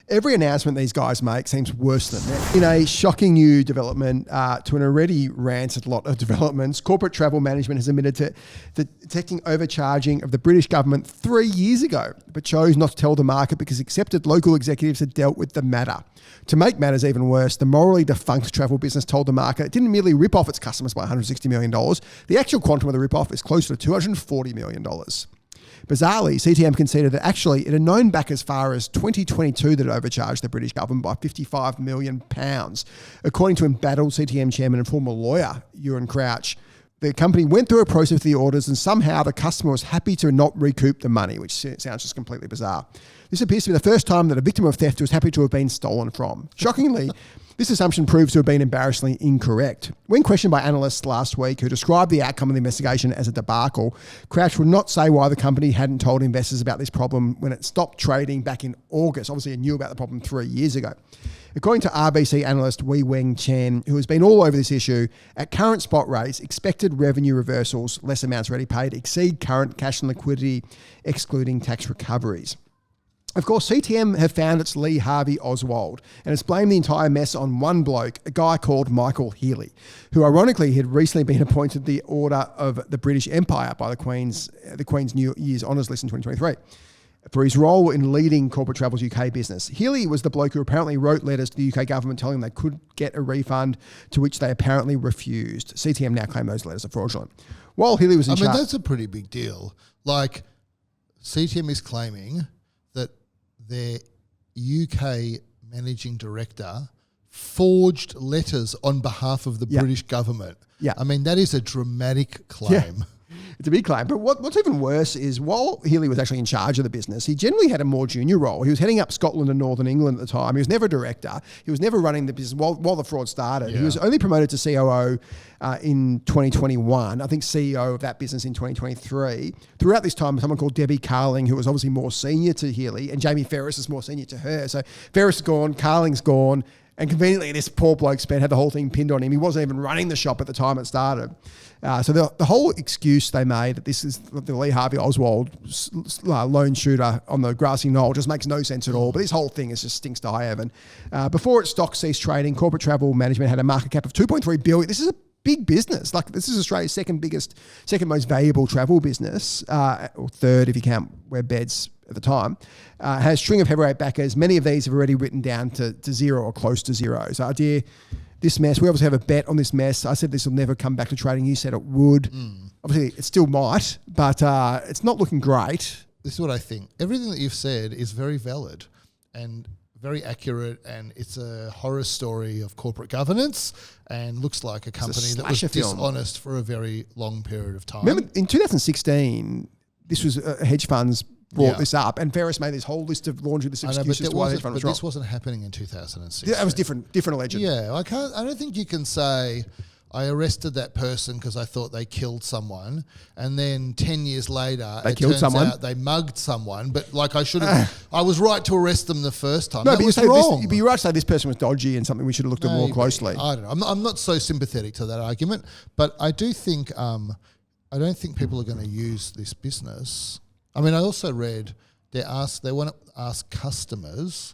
Every announcement these guys make seems worse than that. In a shocking new development to an already rancid lot of developments, corporate travel management has admitted to detecting overcharging of the British government 3 years ago, but chose not to tell the market because accepted local executives had dealt with the matter. To make matters even worse, the morally defunct travel business told the market it didn't merely rip off its customers by $160 million. The actual quantum of the rip-off is closer to $240 million. Bizarrely, CTM conceded that actually it had known back as far as 2022 that it overcharged the British government by £55 million. According to embattled CTM chairman and former lawyer, Ewan Crouch, the company went through a process with the orders and somehow the customer was happy to not recoup the money, which sounds just completely bizarre. This appears to be the first time that a victim of theft was happy to have been stolen from. Shockingly, this assumption proves to have been embarrassingly incorrect. When questioned by analysts last week who described the outcome of the investigation as a debacle, Crouch would not say why the company hadn't told investors about this problem when it stopped trading back in August. Obviously, it knew about the problem 3 years ago. According to RBC analyst Wei Weng Chen, who has been all over this issue, at current spot rates, expected revenue reversals, less amounts already paid, exceed current cash and liquidity, excluding tax recoveries. Of course, CTM have found its Lee Harvey Oswald and has blamed the entire mess on one bloke, a guy called Michael Healy, who ironically had recently been appointed the Order of the British Empire by the Queen's New Year's Honours List in 2023 for his role in leading Corporate Travel's UK business. Healy was the bloke who apparently wrote letters to the UK government telling them they could get a refund, to which they apparently refused. CTM now claim those letters are fraudulent. While Healy was in charge... that's a pretty big deal. Like, CTM is claiming that their UK managing director forged letters on behalf of the British government. Yeah. I mean, that is a dramatic claim. Yeah. It's a big claim. But what's even worse is while Healy was actually in charge of the business, he generally had a more junior role. He was heading up Scotland and Northern England at the time. He was never a director. He was never running the business while the fraud started. Yeah. He was only promoted to COO in 2021. I think CEO of that business in 2023. Throughout this time, someone called Debbie Carling, who was obviously more senior to Healy, and Jamie Ferris is more senior to her. So Ferris is gone, Carling's gone, and conveniently, this poor bloke had the whole thing pinned on him. He wasn't even running the shop at the time it started. So the whole excuse they made that this is the Lee Harvey Oswald lone shooter on the grassy knoll just makes no sense at all. But this whole thing just stinks to high heaven. Before its stock ceased trading, Corporate Travel Management had a market cap of $2.3 billion. This is a big business. Like, this is Australia's second most valuable travel business, or third if you count WebBeds at the time. Has a string of heavyweight backers. Many of these have already written down to zero or close to zero. So Adir, this mess, we obviously have a bet on this mess. I said this will never come back to trading. You said it would. Obviously, it still might, but it's not looking great. This is what I think. Everything that you've said is very valid and very accurate, and it's a horror story of corporate governance and looks like a company that was dishonest for a very long period of time. Remember, in 2016, this was hedge funds brought this up, and Ferris made this whole list of laundry list of excuses to why hedge fund was wrong. This wasn't happening in 2006. Yeah, it was different allegedly. Yeah, I don't think you can say I arrested that person because I thought they killed someone, and then 10 years later it turns out they mugged someone. But like, I should have, I was right to arrest them the first time. No, but was wrong. But you're right to say this person was dodgy and something we should have looked at more closely. I don't know. I'm not so sympathetic to that argument, but I do think I don't think people are going to use this business. I mean, I also read they want to ask customers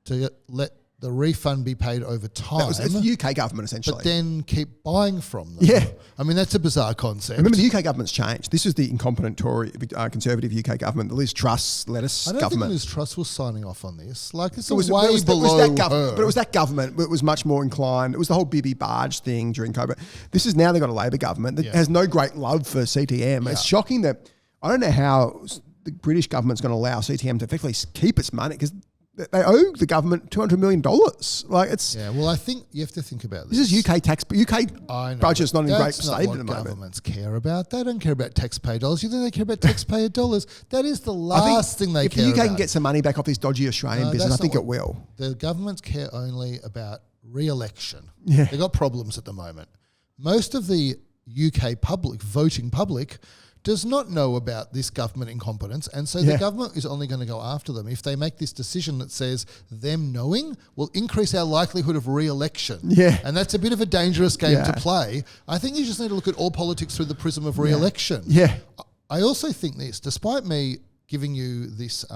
to let the refund be paid over time. It's the UK government, essentially. But then keep buying from them. Yeah. I mean, that's a bizarre concept. Remember, the UK government's changed. This is the incompetent Tory, Conservative UK government. The Liz Truss lettuce government. I don't think Liz Truss was signing off on this. Like, it's way below her. But it was that government that was much more inclined. It was the whole Bibi Barge thing during COVID. This is now they've got a Labor government that has no great love for CTM. Yeah. It's shocking that I don't know how the British government's going to allow CTM to effectively keep its money, because they owe the government $200 million. Like, it's... Yeah, well, I think you have to think about this. This is UK budget's not in great state at the moment. Governments care about. They don't care about taxpayer dollars. You think they care about taxpayer dollars? That is the last thing they care about. If the UK can get some money back off this dodgy Australian business, I think it will. The governments care only about re-election. Yeah. They've got problems at the moment. Most of the UK voting public, does not know about this government incompetence, and so the government is only going to go after them if they make this decision that says them knowing will increase our likelihood of re-election. Yeah. And that's a bit of a dangerous game to play. I think you just need to look at all politics through the prism of re-election. Yeah. I also think this, despite me giving you this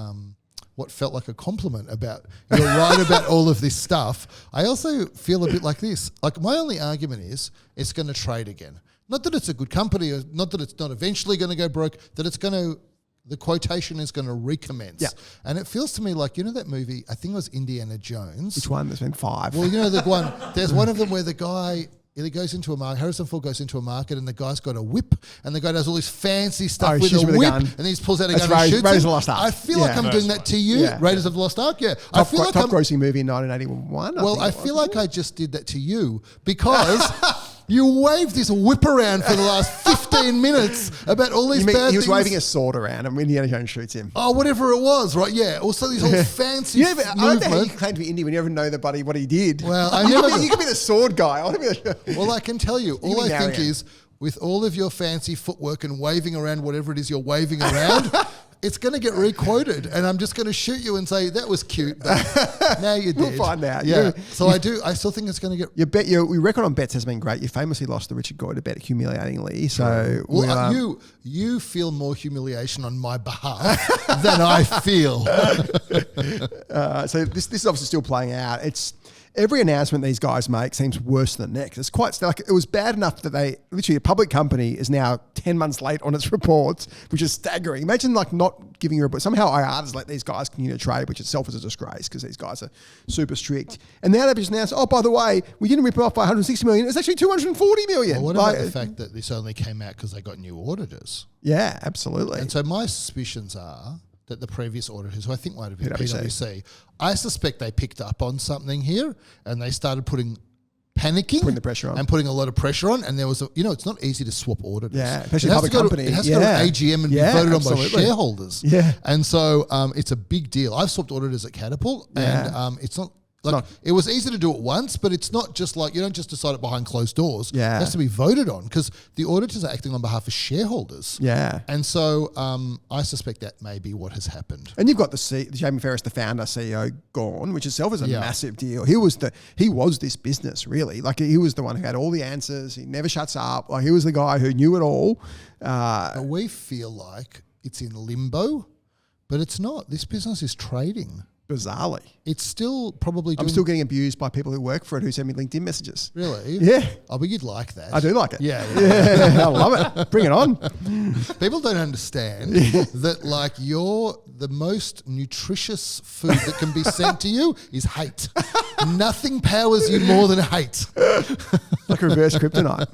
what felt like a compliment about you're right about all of this stuff. I also feel a bit like this. Like my only argument is it's going to trade again. Not that it's a good company, or not that it's not eventually going to go broke, that it's going to, the quotation is going to recommence. Yeah. And it feels to me like, you know that movie, I think it was Indiana Jones. Which one? There's been 5. Well, you know the one, there's one of them where the guy, he goes into a market, Harrison Ford goes into a market and the guy's got a whip and the guy does all this fancy stuff with a whip and then he pulls out a gun and shoots Raiders of him. the Lost Ark. I feel like I'm doing that to you. Yeah. Raiders of the Lost Ark, yeah. Top grossing movie in 1981. Well, I feel like I just did that to you because you waved this whip around for the last 15 minutes about all these bad things. He was waving a sword around and Indiana Jones shoots him. Oh, whatever it was, right? Yeah. Also, these whole fancy movement. I don't know how you can claim to be indie when you never know what he did. Well, you could be the sword guy. Well, I can tell you, all I think Marion. is with all of your fancy footwork and waving around whatever it is you're waving around, it's going to get requoted, and I'm just going to shoot you and say that was cute. But now you're dead. We'll find out. Yeah. So I still think it's going to get. Your record on bets has been great. You famously lost the Richard Goyder bet humiliatingly. So you feel more humiliation on my behalf than I feel. So this is obviously still playing out. It's every announcement these guys make seems worse than the next. It's quite like it was bad enough that a public company is now 10 months late on its reports, which is staggering. Imagine like not giving a report. Somehow IATA's let these guys continue to trade, which itself is a disgrace because these guys are super strict. And now they've just announced, oh, by the way, we didn't rip it off by 160 million. It's actually 240 million. Well, what about the fact that this only came out because they got new auditors? Yeah, absolutely. And so my suspicions are that the previous auditors, who I think might have been PwC, I suspect they picked up on something here and they started putting the pressure on. And putting a lot of pressure on. And there was, it's not easy to swap auditors. Yeah, especially public company. It has to go to an AGM and be voted on by shareholders. Yeah. And so it's a big deal. I've swapped auditors at Catapult and it's not, it was easy to do it once, but it's not just like, you don't just decide it behind closed doors. Yeah. It has to be voted on because the auditors are acting on behalf of shareholders. Yeah. And so I suspect that may be what has happened. And you've got Jamie Ferris, the founder, CEO, gone, which itself is a massive deal. He was this business, really. Like he was the one who had all the answers. He never shuts up. Like he was the guy who knew it all. But we feel like it's in limbo, but it's not. This business is trading. Bizarrely. It's still probably I'm still getting abused by people who work for it who send me LinkedIn messages. Really? Yeah. Oh, but you'd like that. I do like it. Yeah. I love it. Bring it on. People don't understand that the most nutritious food that can be sent to you is hate. Nothing powers you more than hate. Like reverse kryptonite.